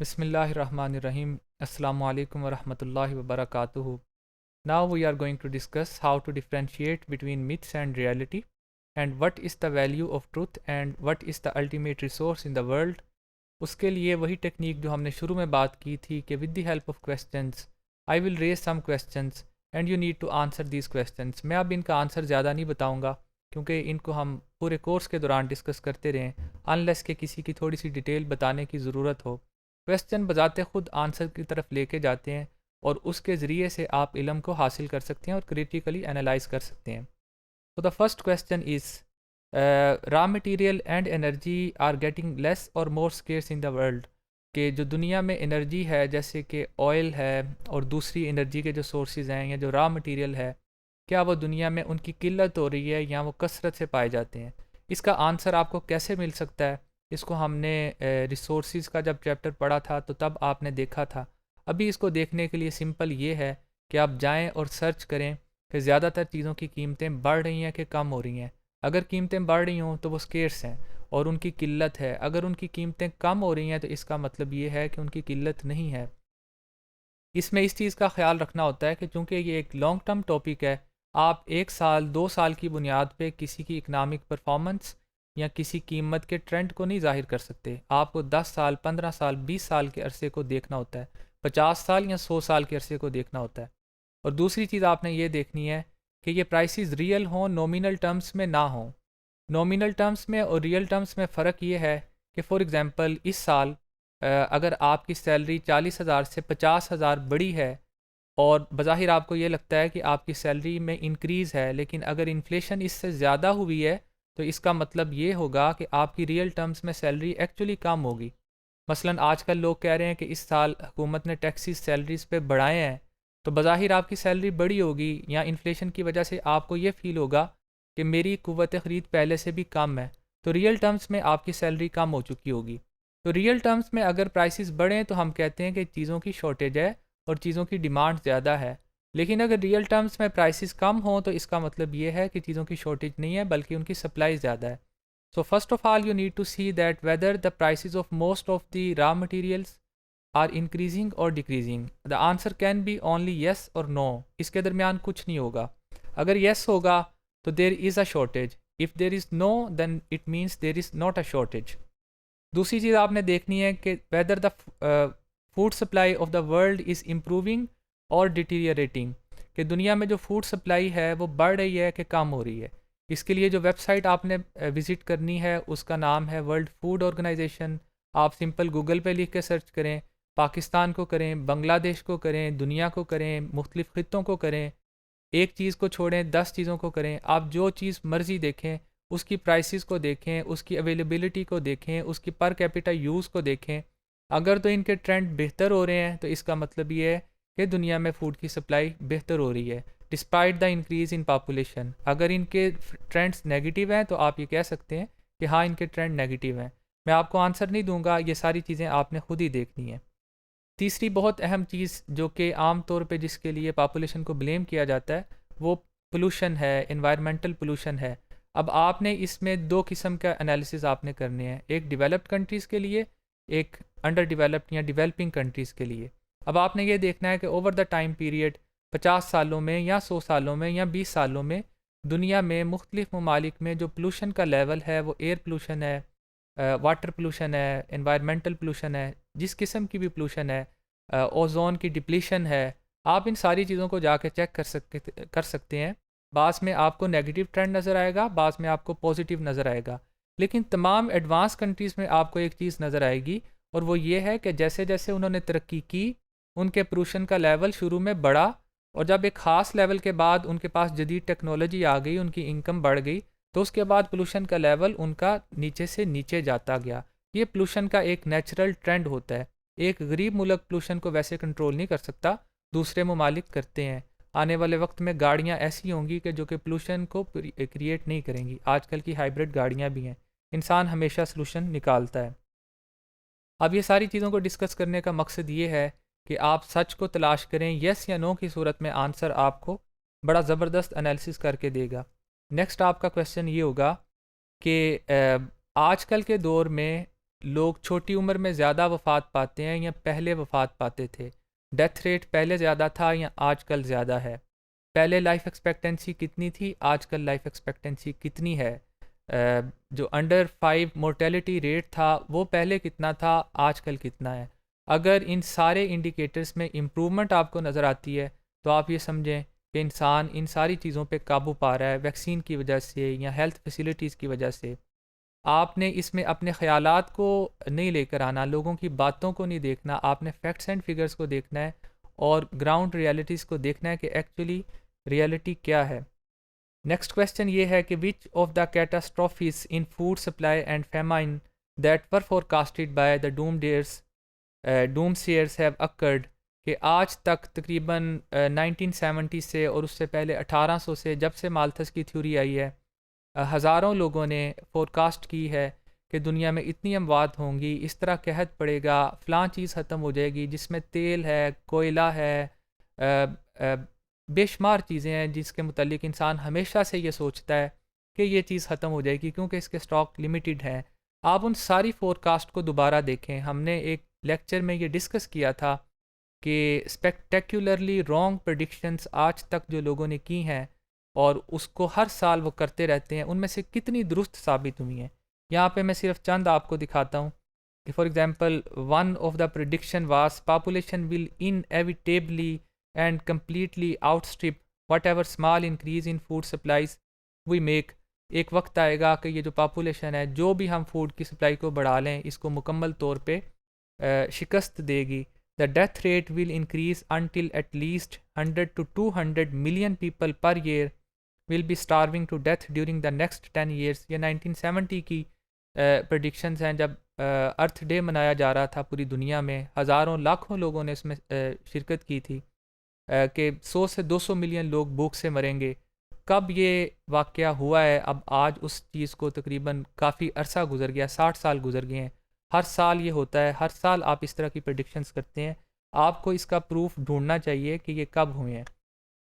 Bismillahirrahmanirrahim. Assalamu alaikum wa rahmatullahi wa barakatuhu. Now we are going to discuss how to differentiate between myths and reality, and what is the value of truth and what is the ultimate resource in the world. उसके लिए वही technique जो हमने शुरू में बात की थी कि with the help of questions I will raise some questions and you need to answer these questions. मैं अब इनका आंसर ज़्यादा नहीं बताऊंगा क्योंकि इनको हम पूरे कोर्स के दौरान डिस्कस करते रहें अनलेस के किसी की थोड़ी सी डिटेल बताने की ज़रूरत हो। क्वेश्चन बजाते ख़ुद आंसर की तरफ लेके जाते हैं और उसके ज़रिए से आप इल्म को हासिल कर सकते हैं और क्रिटिकली एनालाइज कर सकते हैं। तो the first question is raw material and energy are getting less और more scarce in the world. कि जो दुनिया में एनर्जी है जैसे कि ऑयल है और दूसरी एनर्जी के जो सोर्सेज हैं या जो रॉ मटेरियल है, क्या वो दुनिया में उनकी किल्लत हो रही है या वो कसरत से पाए जाते हैं? इसका आंसर आपको कैसे मिल सकता है? इसको हमने रिसोर्सेज का जब चैप्टर पढ़ा था तो तब आपने देखा था। अभी इसको देखने के लिए सिंपल ये है कि आप जाएं और सर्च करें कि ज़्यादातर चीज़ों की कीमतें बढ़ रही हैं कि कम हो रही हैं। अगर कीमतें बढ़ रही हों तो वो स्केर्स हैं और उनकी किल्लत है। अगर उनकी कीमतें कम हो रही हैं तो इसका मतलब ये है कि उनकी किल्लत नहीं है। इसमें इस चीज़ का ख्याल रखना होता है कि चूँकि ये एक लॉन्ग टर्म टॉपिक है, आप 1 साल 2 साल की बुनियाद पे किसी की इकनॉमिक परफॉर्मेंस या किसी कीमत के ट्रेंड को नहीं ज़ाहिर कर सकते। आपको 10 साल 15 साल 20 साल के अरसे को देखना होता है, 50 साल या 100 साल के अरसे को देखना होता है। और दूसरी चीज़ आपने ये देखनी है कि ये प्राइसेस रियल हों, नॉमिनल टर्म्स में ना हों। नॉमिनल टर्म्स में और रियल टर्म्स में फ़र्क ये है कि फ़ॉर एग्ज़ाम्पल इस साल अगर आपकी सैलरी 40,000 से 50,000 बढ़ी है और बज़ाहिर आपको ये लगता है कि आपकी सैलरी में इंक्रीज़ है, लेकिन अगर इन्फ्लेशन इससे ज़्यादा हुई है तो इसका मतलब ये होगा कि आपकी रियल टर्म्स में सैलरी एक्चुअली कम होगी। मसलन आजकल लोग कह रहे हैं कि इस साल हुकूमत ने टैक्सेस सैलरीज़ पे बढ़ाए हैं, तो बज़ाहिर आपकी सैलरी बढ़ी होगी या इन्फ्लेशन की वजह से आपको ये फ़ील होगा कि मेरी कुव्वत ख़रीद पहले से भी कम है, तो रियल टर्म्स में आपकी सैलरी कम हो चुकी होगी। तो रियल टर्म्स में अगर प्राइसेस बढ़ें तो हम कहते हैं कि चीज़ों की शॉर्टेज है और चीज़ों की डिमांड ज़्यादा है। लेकिन अगर रियल टर्म्स में प्राइसेस कम हों तो इसका मतलब ये है कि चीज़ों की शॉर्टेज नहीं है बल्कि उनकी सप्लाई ज़्यादा है। So first of all you need to see that whether the prices of most of the raw materials are increasing और decreasing. The answer can be only yes और नो। इसके दरमियान कुछ नहीं होगा। अगर येस होगा तो there is a shortage, if there is no then it means there is not a shortage. दूसरी चीज़ आपने देखनी है कि whether the food supply of the world is improving और डिटीरियरेटिंग। कि दुनिया में जो फूड सप्लाई है वो बढ़ रही है कि कम हो रही है। इसके लिए जो वेबसाइट आपने विज़िट करनी है उसका नाम है वर्ल्ड फूड ऑर्गेनाइजेशन। आप सिंपल गूगल पे लिख के सर्च करें, पाकिस्तान को करें, बांग्लादेश को करें, दुनिया को करें, मुख्तलिफ़ ख़ित्तों को करें, एक चीज़ को छोड़ें 10 चीज़ों को करें। आप जो चीज़ मर्ज़ी देखें, उसकी प्राइसेस को देखें, उसकी अवेलेबिलिटी को देखें, उसकी पर कैपिटा यूज़ को देखें। अगर तो इनके ट्रेंड बेहतर हो रहे हैं तो इसका मतलब ये है कि दुनिया में फ़ूड की सप्लाई बेहतर हो रही है despite the increase in population. अगर इनके ट्रेंड्स नेगेटिव हैं तो आप ये कह सकते हैं कि हाँ इनके ट्रेंड नेगेटिव हैं। मैं आपको आंसर नहीं दूंगा, ये सारी चीज़ें आपने खुद ही देखनी है। तीसरी बहुत अहम चीज़ जो कि आम तौर पे जिसके लिए पॉपुलेशन को ब्लेम किया जाता है वो पोल्यूशन है, एनवायरमेंटल पोल्यूशन है। अब आपने इसमें 2 किस्म का एनालिसिस आपने करने हैं, एक डेवलप्ड कंट्रीज़ के लिए, एक अंडर डेवलप्ड या डेवलपिंग कंट्रीज़ के लिए। अब आपने ये देखना है कि ओवर द टाइम पीरियड 50 सालों में या 100 सालों में या 20 सालों में दुनिया में मुख्तलिफ़ ममालिक में जो पोल्यूशन का लेवल है वो एयर पोल्यूशन है, वाटर पोल्यूशन है, एनवायरमेंटल पोल्यूशन है, जिस किस्म की भी पोल्यूशन है, ओजोन की डिप्लीशन है, आप इन सारी चीज़ों को जाके चेक कर सकते हैं। बाज़ में आपको नेगेटिव ट्रेंड नज़र आएगा, बाज़ में आपको पॉजिटिव नज़र आएगा। लेकिन तमाम एडवांस कंट्रीज़ में आपको एक चीज़ नज़र आएगी और वो ये है कि जैसे जैसे उन्होंने तरक्की की उनके पोल्यूशन का लेवल शुरू में बढ़ा और जब एक ख़ास लेवल के बाद उनके पास जदीद टेक्नोलॉजी आ गई, उनकी इनकम बढ़ गई, तो उसके बाद पोल्यूशन का लेवल उनका नीचे से नीचे जाता गया। ये पोल्यूशन का एक नेचुरल ट्रेंड होता है। एक गरीब मुल्क पोल्यूशन को वैसे कंट्रोल नहीं कर सकता, दूसरे ममालिक करते हैं। आने वाले वक्त में गाड़ियाँ ऐसी होंगी कि जो कि पोल्यूशन को क्रिएट नहीं करेंगी। आजकल की हाइब्रिड गाड़ियाँ भी हैं। इंसान हमेशा सलूशन निकालता है। अब ये सारी चीज़ों को डिस्कस करने का मकसद ये है कि आप सच को तलाश करें। येस या नो की सूरत में आंसर आपको बड़ा ज़बरदस्त एनालिसिस करके देगा। नेक्स्ट आपका क्वेश्चन ये होगा कि आजकल के दौर में लोग छोटी उम्र में ज़्यादा वफ़ात पाते हैं या पहले वफ़ात पाते थे? डेथ रेट पहले ज़्यादा था या आजकल ज़्यादा है? पहले लाइफ एक्सपेक्टेंसी कितनी थी, आजकल लाइफ एक्सपेक्टेंसी कितनी है? जो अंडर 5 मोर्टेलिटी रेट था वो पहले कितना था, आजकल कितना है? अगर इन सारे इंडिकेटर्स में इम्प्रूवमेंट आपको नज़र आती है तो आप ये समझें कि इंसान इन सारी चीज़ों पे काबू पा रहा है वैक्सीन की वजह से या हेल्थ फैसिलिटीज़ की वजह से। आपने इसमें अपने ख़यालात को नहीं लेकर आना, लोगों की बातों को नहीं देखना, आपने फैक्ट्स एंड फिगर्स को देखना है और ग्राउंड रियलिटीज़ को देखना है कि एक्चुअली रियलिटी क्या है। नेक्स्ट क्वेश्चन ये है कि which of the catastrophes in food supply and famine that were forecasted by the doomsayers have occurred, कि आज तक तकरीबन 1970 से और उससे पहले 1800 से, जब से माल्थस की थ्योरी आई है, हज़ारों लोगों ने फोरकास्ट की है कि दुनिया में इतनी अमवात होंगी, इस तरह कहत पड़ेगा, फ़लाँ चीज़ ख़त्म हो जाएगी जिसमें तेल है, कोयला है, बेशुमार चीज़ें हैं जिसके मुतल्लिक इंसान हमेशा से ये सोचता है कि ये चीज़ ख़त्म हो जाएगी क्योंकि इसके स्टॉक लिमिटेड हैं। आप उन सारी फोरकास्ट को दोबारा देखें। हमने एक लेक्चर में ये डिस्कस किया था कि स्पेक्टेकुलरली रॉन्ग प्रेडिक्शंस आज तक जो लोगों ने की हैं और उसको हर साल वो करते रहते हैं, उनमें से कितनी दुरुस्त साबित हुई हैं। यहाँ पे मैं सिर्फ चंद आपको दिखाता हूँ कि for example one of the prediction was population will inevitably and completely outstrip whatever small increase in food supplies we make. एक वक्त आएगा कि ये जो पॉपुलेशन है, जो भी हम फूड की सप्लाई को बढ़ा लें, इसको मुकम्मल तौर पे शिकस्त देगी। The death rate will increase until at least 100 to 200 million people per year will be starving to death during the next 10 years। ये 1970 की predictions हैं, जब अर्थ डे मनाया जा रहा था पूरी दुनिया में, हज़ारों लाखों लोगों ने इसमें शिरकत की थी कि 100 से 200 मिलियन लोग भूख से मरेंगे। कब ये वाक़या हुआ है? अब आज उस चीज़ को तकरीबन काफ़ी अरसा गुजर गया, 60 साल गुजर गए हैं। हर साल ये होता है, हर साल आप इस तरह की प्रेडिक्शंस करते हैं। आपको इसका प्रूफ ढूंढना चाहिए कि ये कब हुए हैं।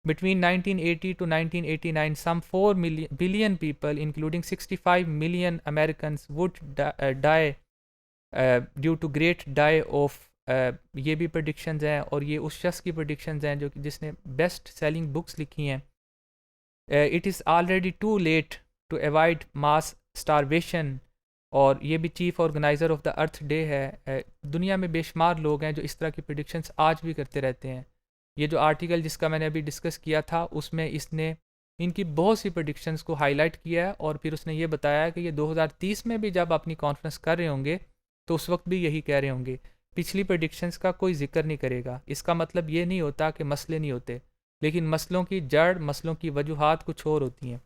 Between 1980 to 1989 some 4 billion people including 65 million American would die due to great die off. ये भी प्रेडिक्शंस हैं और ये उस शख्स की प्रेडिक्शंस हैं जो जिसने बेस्ट सेलिंग बुक्स लिखी हैं। It is already too late to avoid mass starvation, और ये भी chief organiser of the Earth Day है। दुनिया में बेशुमार लोग हैं जो इस तरह की प्रेडिक्शंस आज भी करते रहते हैं। ये जो आर्टिकल जिसका मैंने अभी डिस्कस किया था, उसमें इसने इनकी बहुत सी प्रेडिक्शंस को हाईलाइट किया है और फिर उसने ये बताया कि ये 2030 में भी जब अपनी कॉन्फ्रेंस कर रहे होंगे तो उस वक्त भी यही कह रहे होंगे। पिछली प्रेडिक्शंस का कोई जिक्र नहीं करेगा। इसका मतलब ये नहीं होता कि मसले नहीं होते, लेकिन मसलों की जड़, मसलों की वजूहात कुछ और होती हैं।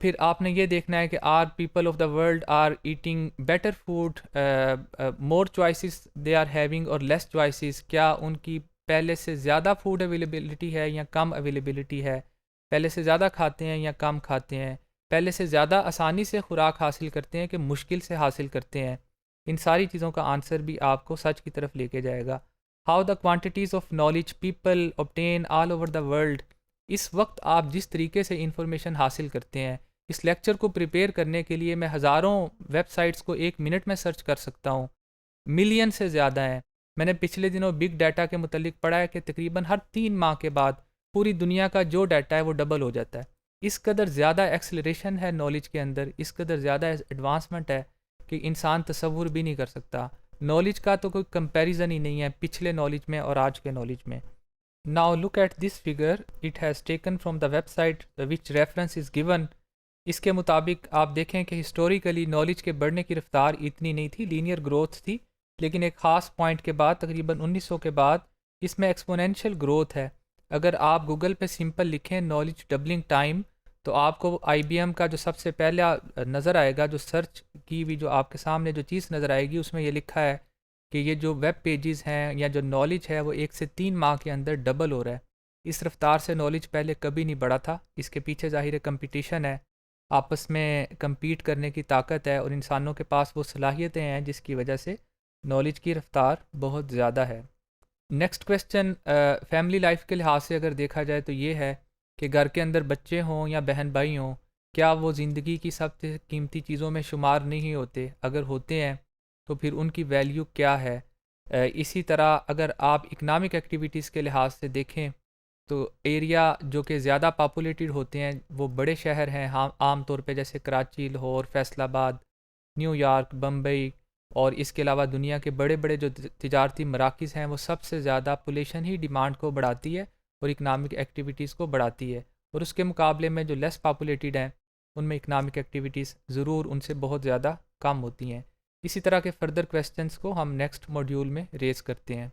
फिर आपने ये देखना है कि are people of the world are eating better food, more choices they are having और लेस चॉइसेस। क्या उनकी पहले से ज़्यादा फूड अवेलेबिलिटी है या कम अवेलेबिलिटी है? पहले से ज़्यादा खाते हैं या कम खाते हैं? पहले से ज़्यादा आसानी से खुराक हासिल करते हैं कि मुश्किल से हासिल करते हैं? इन सारी चीज़ों का आंसर भी आपको सच की तरफ लेके जाएगा। How the quantities of knowledge people obtain all over the world. इस वक्त आप जिस तरीके से इंफॉर्मेशन हासिल करते हैं, इस लेक्चर को प्रिपेयर करने के लिए मैं हज़ारों वेबसाइट्स को एक मिनट में सर्च कर सकता हूँ, मिलियन से ज़्यादा हैं। मैंने पिछले दिनों बिग डाटा के मुतल्लिक पढ़ा है कि तकरीबन हर 3 माह के बाद पूरी दुनिया का जो डाटा है वो डबल हो जाता है। इस कदर ज़्यादा एक्सेलरेशन है नॉलेज के अंदर, इस कदर ज़्यादा एडवांसमेंट है कि इंसान तसव्वुर भी नहीं कर सकता। नॉलेज का तो कोई कंपैरिजन ही नहीं है पिछले नॉलेज में और आज के नॉलेज में। Now look at this figure, it has taken from the website which reference is given. इसके मुताबिक आप देखें कि हिस्टोरिकली नॉलेज के बढ़ने की रफ्तार इतनी नहीं थी, लीनियर ग्रोथ थी, लेकिन एक ख़ास पॉइंट के बाद तकरीबन 1900 के बाद इसमें एक्सपोनेंशियल ग्रोथ है। अगर आप गूगल पे सिंपल लिखें नॉलेज डबलिंग टाइम, तो आपको IBM का जो सबसे पहला नज़र आएगा, जो सर्च की हुई जो आपके सामने जो चीज़ नज़र आएगी, उसमें ये लिखा है कि ये जो वेब पेजेस हैं या जो नॉलेज है वो 1 से 3 माह के अंदर डबल हो रहा है। इस रफ्तार से नॉलेज पहले कभी नहीं बढ़ा था। इसके पीछे ज़ाहिर कंपटीशन है, आपस में compete करने की ताकत है और इंसानों के पास वो सलाहियतें हैं जिसकी वजह से नॉलेज की रफ्तार बहुत ज़्यादा है। नेक्स्ट क्वेश्चन, फैमिली लाइफ के लिहाज से अगर देखा जाए तो ये है कि घर के अंदर बच्चे हों या बहन भाई हों, क्या वो ज़िंदगी की सबसे कीमती चीज़ों में शुमार नहीं होते? अगर होते हैं तो फिर उनकी वैल्यू क्या है? इसी तरह अगर आप इकनॉमिक एक्टिविटीज़ के लिहाज से देखें तो एरिया जो कि ज़्यादा पॉपुलेटेड होते हैं वो बड़े शहर हैं, हाँ, आम तौर पे जैसे कराची, लाहौर, फैसलाबाद, न्यूयॉर्क, बम्बई और इसके अलावा दुनिया के बड़े बड़े जो तिजारती मराकज़ हैं वो सबसे ज़्यादा पॉपुलेशन ही डिमांड को बढ़ाती है और इकनॉमिक एक्टिविटीज़ को बढ़ाती है। और उसके मुकाबले में जो लेस पॉपुलेटेड हैं उनमें इकनॉमिक एक्टिविटीज़ ज़रूर उनसे बहुत ज़्यादा कम होती हैं। इसी तरह के फर्दर क्वेश्चंस को हम नेक्स्ट मॉड्यूल में रेज़ करते हैं।